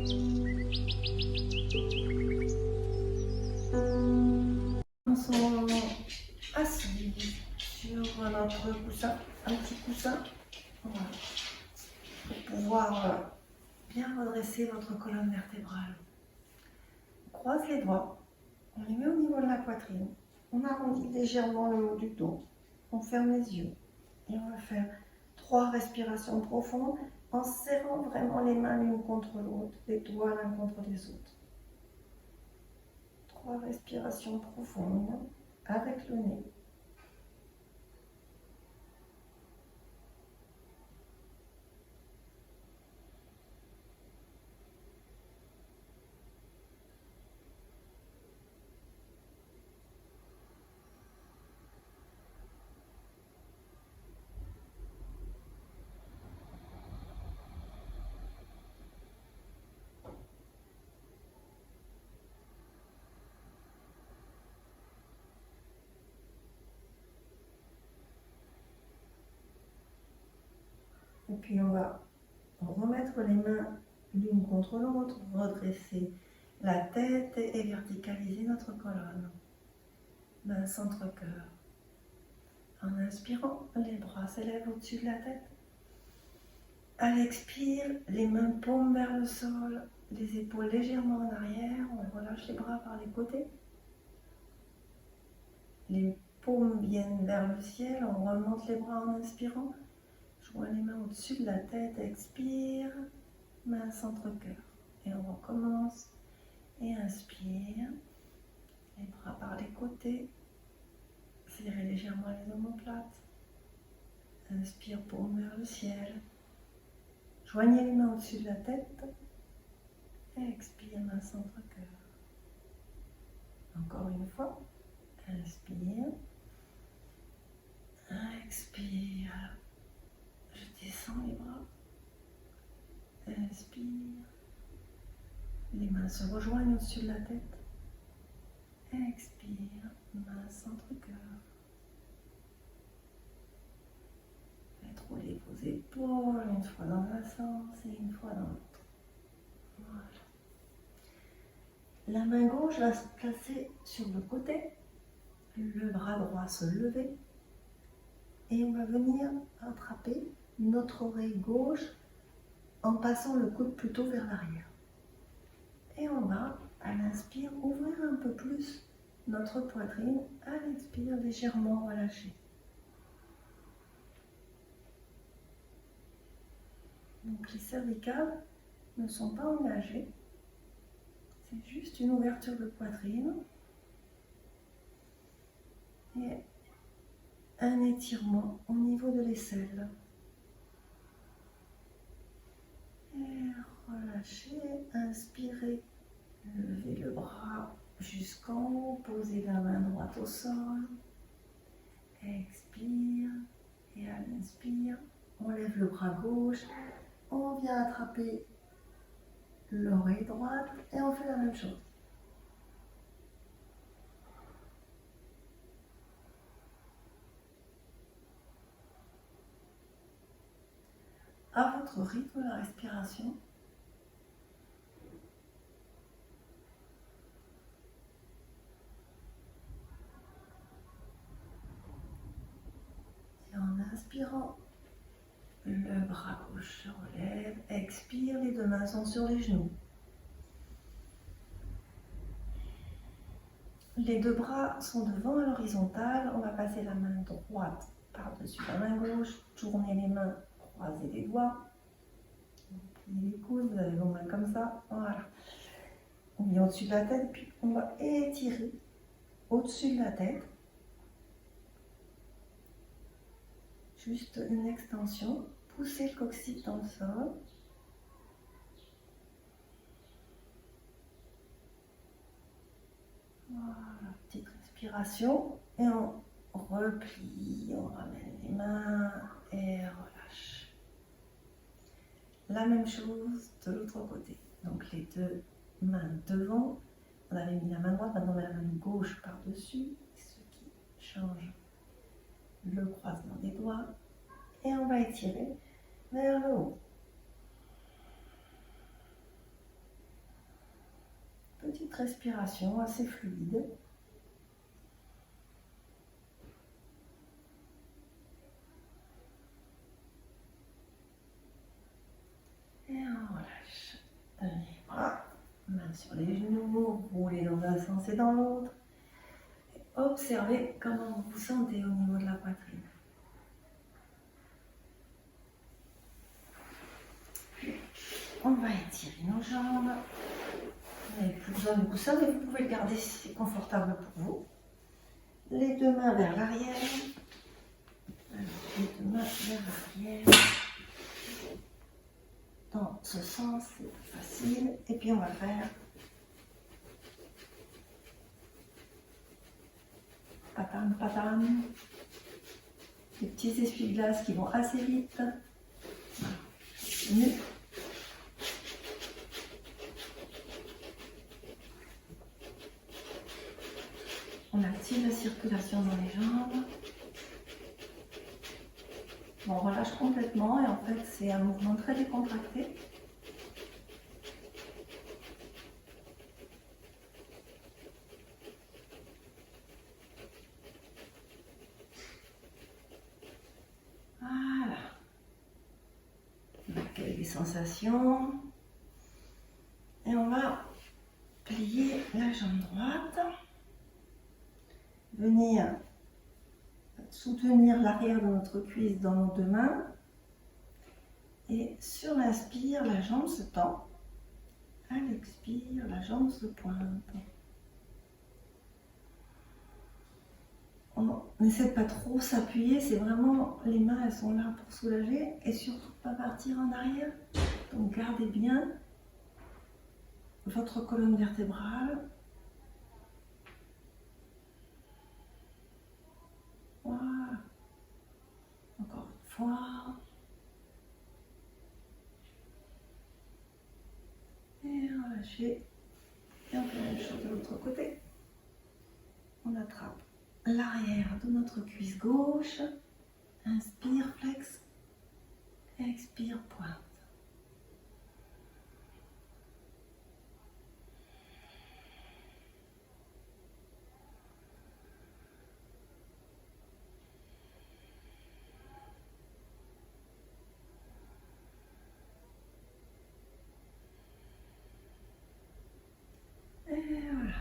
On sont assis sur notre coussin, un petit coussin, voilà, pour pouvoir bien redresser votre colonne vertébrale. On croise les doigts, on les met au niveau de la poitrine, on arrondit légèrement le haut du dos, on ferme les yeux et on va faire 3 respirations profondes en serrant vraiment les mains l'une contre l'autre, les doigts l'un contre les autres. 3 respirations profondes avec le nez. Et puis on va remettre les mains l'une contre l'autre, redresser la tête et verticaliser notre colonne. Main centre-cœur. En inspirant, les bras s'élèvent au-dessus de la tête. À l'expire, les mains paumes vers le sol, les épaules légèrement en arrière, on relâche les bras par les côtés. Les paumes viennent vers le ciel, on remonte les bras en inspirant. Joins les mains au-dessus de la tête, expire, main centre-cœur. Et on recommence et inspire, les bras par les côtés, serrez légèrement les omoplates. Inspire, paume vers le ciel. Joignez les mains au-dessus de la tête. Et expire, main centre-cœur. Encore une fois. Inspire. Expire. Je descends les bras. Inspire. Les mains se rejoignent au-dessus de la tête. Expire, main centre-cœur. Faites rouler vos épaules une fois dans un sens et une fois dans l'autre. Voilà. La main gauche va se placer sur le côté, le bras droit se lever et on va venir attraper notre oreille gauche en passant le coude plutôt vers l'arrière. Et on va, à l'inspire, ouvrir un peu plus notre poitrine, à l'expire, légèrement relâcher. Donc les cervicales ne sont pas engagées, c'est juste une ouverture de poitrine et un étirement au niveau de l'aisselle. Et relâchez, inspirez, levez le bras jusqu'en haut, posez la main droite au sol, expire et à l'inspire, on lève le bras gauche, on vient attraper l'oreille droite et on fait la même chose. À votre rythme de respiration, et en inspirant, le bras gauche se relève, expire, les deux mains sont sur les genoux. Les deux bras sont devant à l'horizontale, on va passer la main droite par-dessus la main gauche, tourner les mains, croiser les doigts, plier les coudes, vous avez vos mains comme ça, voilà. On vient au-dessus de la tête, puis on va étirer au-dessus de la tête. Juste une extension, poussez le coccyx dans le sol. Voilà, petite respiration et on replie, on ramène les mains et relâche. La même chose de l'autre côté. Donc les deux mains devant, on avait mis la main droite, maintenant on met la main gauche par-dessus, ce qui change le croisement des doigts. Et on va étirer vers le haut. respiration assez fluide. Et on relâche. Tenez les bras, main sur les genoux, roulez dans un sens et dans l'autre. Observez comment vous vous sentez au niveau de la poitrine. On va étirer nos jambes. Vous n'avez plus besoin de coussin, mais vous pouvez le garder si c'est confortable pour vous. Les deux mains vers l'arrière. Les deux mains vers l'arrière. Dans ce sens, c'est plus facile. Et puis on va faire patam patam. Des petits essuie-glaces qui vont assez vite. Voilà. On active la circulation dans les jambes. Bon, on relâche complètement et en fait c'est un mouvement très décontracté. Voilà. Donc avec des sensations. Et on va plier la jambe droite. Venir soutenir l'arrière de notre cuisse dans nos deux mains. Et sur l'inspire, la jambe se tend. À l'expire, la jambe se pointe. On n'essaie de pas trop s'appuyer, c'est vraiment, les mains elles sont là pour soulager et surtout pas partir en arrière. Donc gardez bien votre colonne vertébrale. Voilà. Encore une fois. Et relâchez. Et on fait la même chose de l'autre côté. On attrape l'arrière de notre cuisse gauche. Inspire, flex. Expire, pointe. Et voilà.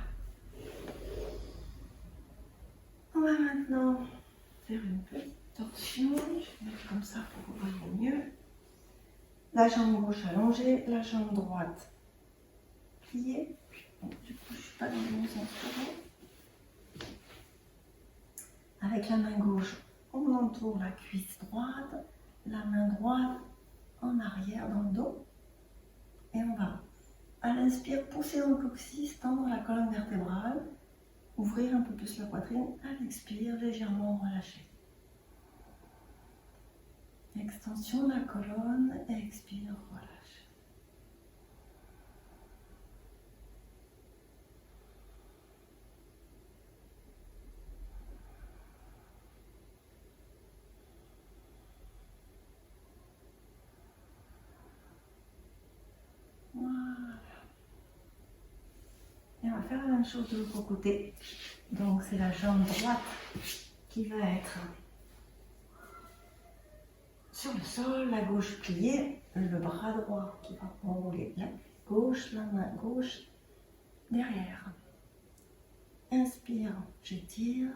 On va maintenant faire une petite torsion. Je vais mettre comme ça pour que vous voyez mieux. La jambe gauche allongée, la jambe droite pliée. Bon, du coup, je ne suis pas dans le bon sens. Avec la main gauche, on entoure la cuisse droite, la main droite en arrière dans le dos. Et on va, à l'inspire, pousser dans le coccyx, tendre la colonne vertébrale, ouvrir un peu plus la poitrine. À l'expire, légèrement relâcher. Extension de la colonne, expire, relâche. Voilà. Et on va faire la même chose de l'autre côté. Donc c'est la jambe droite qui va être sur le sol, la gauche pliée, le bras droit qui va enrouler la gauche, la main gauche derrière. Inspire, j'étire.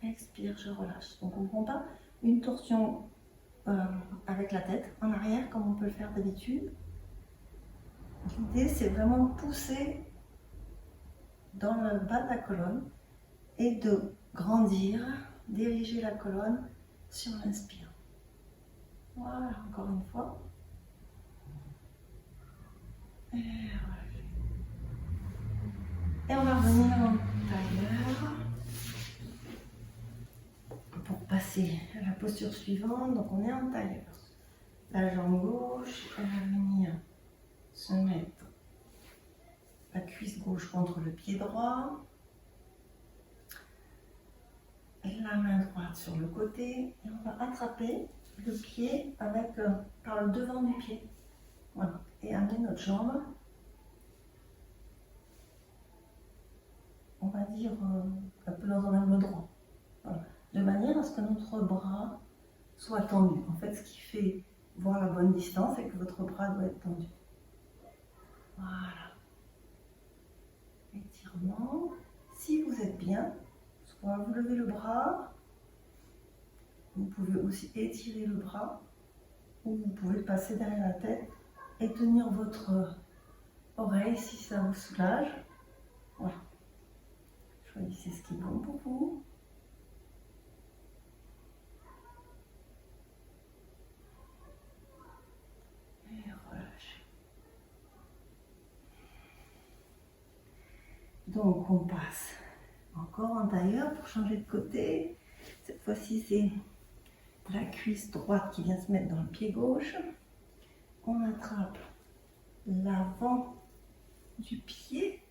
Expire, je relâche. Donc on ne prend pas une torsion avec la tête en arrière comme on peut le faire d'habitude. L'idée c'est vraiment de pousser dans le bas de la colonne et de grandir, diriger la colonne sur l'inspire. Voilà, encore une fois. Et voilà. Et on va revenir en tailleur pour passer à la posture suivante. Donc on est en tailleur. La jambe gauche, elle va venir se mettre la cuisse gauche contre le pied droit. La main droite sur le côté. Et on va attraper le pied avec, par le devant du pied. Voilà. Et amener notre jambe va dire, un peu dans un angle droit. Voilà. De manière à ce que notre bras soit tendu. En fait, ce qui fait voir la bonne distance, c'est que votre bras doit être tendu. Voilà. Étirement. Si vous êtes bien, soit vous levez le bras, vous pouvez aussi étirer le bras, ou vous pouvez le passer derrière la tête et tenir votre oreille si ça vous soulage. Voilà. Choisissez ce qui est bon pour vous. Et relâchez. Donc on passe encore en tailleur pour changer de côté. Cette fois-ci c'est la cuisse droite qui vient se mettre dans le pied gauche. On attrape l'avant du pied.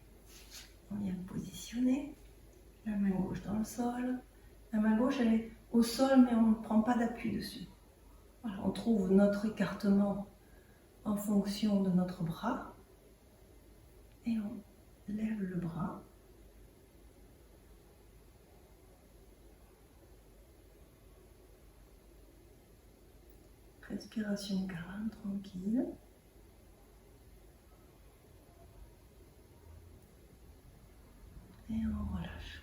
On vient positionner. La main gauche dans le sol. La main gauche elle est au sol mais on ne prend pas d'appui dessus. Voilà, on trouve notre écartement en fonction de notre bras. Et on lève le bras. Respiration calme, tranquille. Et on relâche.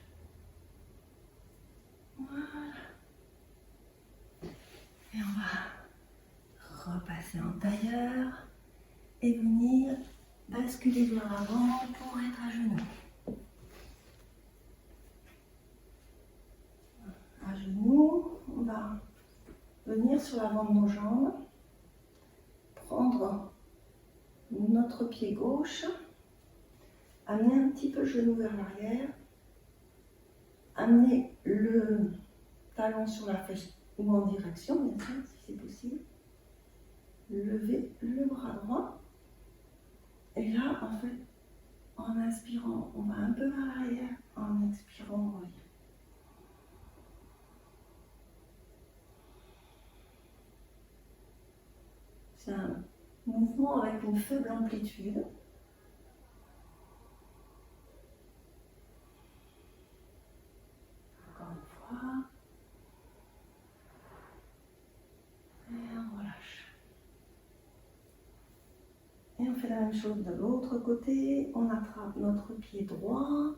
Voilà. Et on va repasser en tailleur et venir basculer vers l'avant pour être à genoux. À genoux, on va venir sur l'avant de nos jambes, prendre notre pied gauche, amener un petit peu le genou vers l'arrière, amener le talon sur la fesse ou en direction, bien sûr, si c'est possible. Lever le bras droit. Et là, en fait, en inspirant, on va un peu vers l'arrière. En expirant, on revient. C'est un mouvement avec une faible amplitude. Encore une fois. Et on relâche. Et on fait la même chose de l'autre côté. On attrape notre pied droit.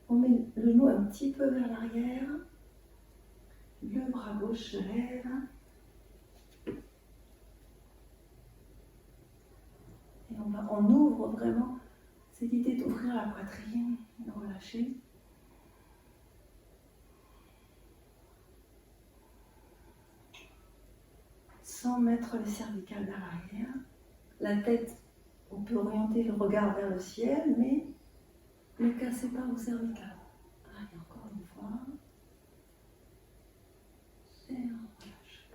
On met le genou un petit peu vers l'arrière. Le bras gauche se lève. Et on ouvre vraiment cette idée d'ouvrir la poitrine, de relâcher. Sans mettre les cervicales vers l'arrière. La tête, on peut orienter le regard vers le ciel, mais ne cassez pas vos cervicales. Allez, encore une fois. Et on relâche.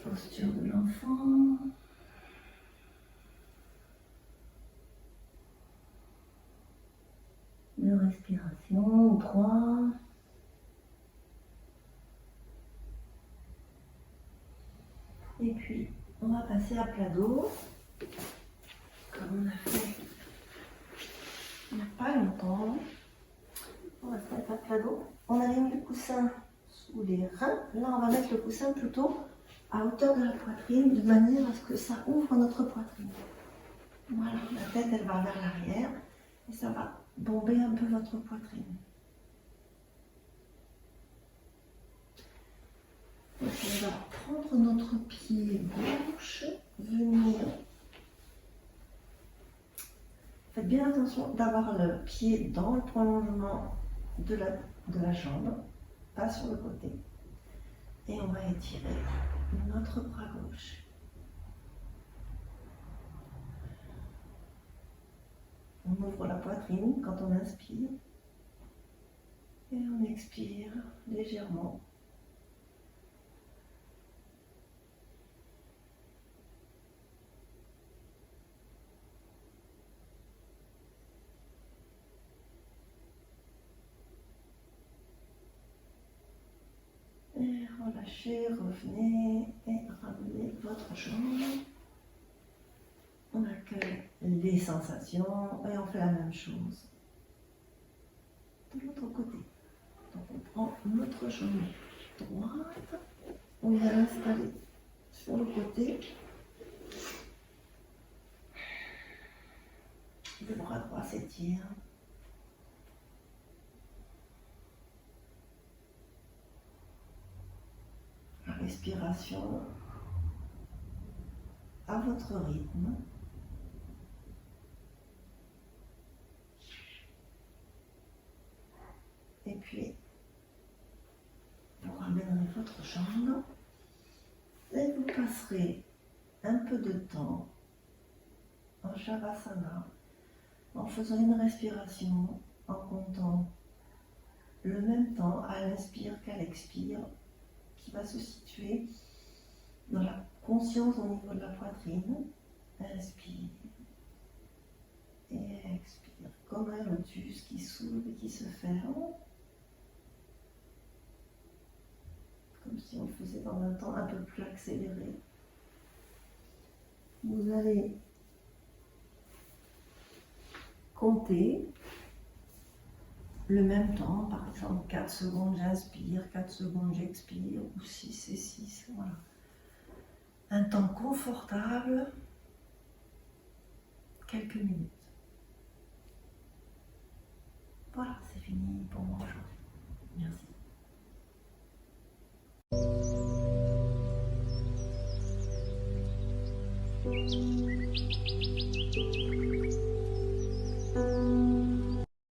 Posture de l'enfant. Deux respirations, 3. Et puis, on va passer à plat dos, comme on a fait il n'y a pas longtemps. On va se mettre à plat dos. On avait mis le coussin sous les reins. Là, on va mettre le coussin plutôt à hauteur de la poitrine, de manière à ce que ça ouvre notre poitrine. Voilà, la tête, elle va vers l'arrière et ça va bomber un peu votre poitrine. Donc, on va prendre notre pied gauche, venir. Faites bien attention d'avoir le pied dans le prolongement de la jambe, pas sur le côté. Et on va étirer notre bras gauche. On ouvre la poitrine quand on inspire. Et on expire légèrement. Et relâchez, revenez et ramenez votre jambe. On accueille les sensations et on fait la même chose de l'autre côté. Donc on prend notre genou droite, on vient l'installer sur le côté, le bras droit s'étire. La respiration à votre rythme. Et puis, vous ramènerez votre jambe et vous passerez un peu de temps en Shavasana en faisant une respiration, en comptant le même temps à l'inspire qu'à l'expire, qui va se situer dans la conscience au niveau de la poitrine. Inspire et expire, comme un lotus qui s'ouvre et qui se ferme, comme si on le faisait dans un temps un peu plus accéléré. Vous allez compter le même temps, par exemple 4 secondes j'inspire, 4 secondes j'expire, ou 6 et 6, voilà. Un temps confortable, quelques minutes. Voilà, c'est fini pour moi aujourd'hui. Merci.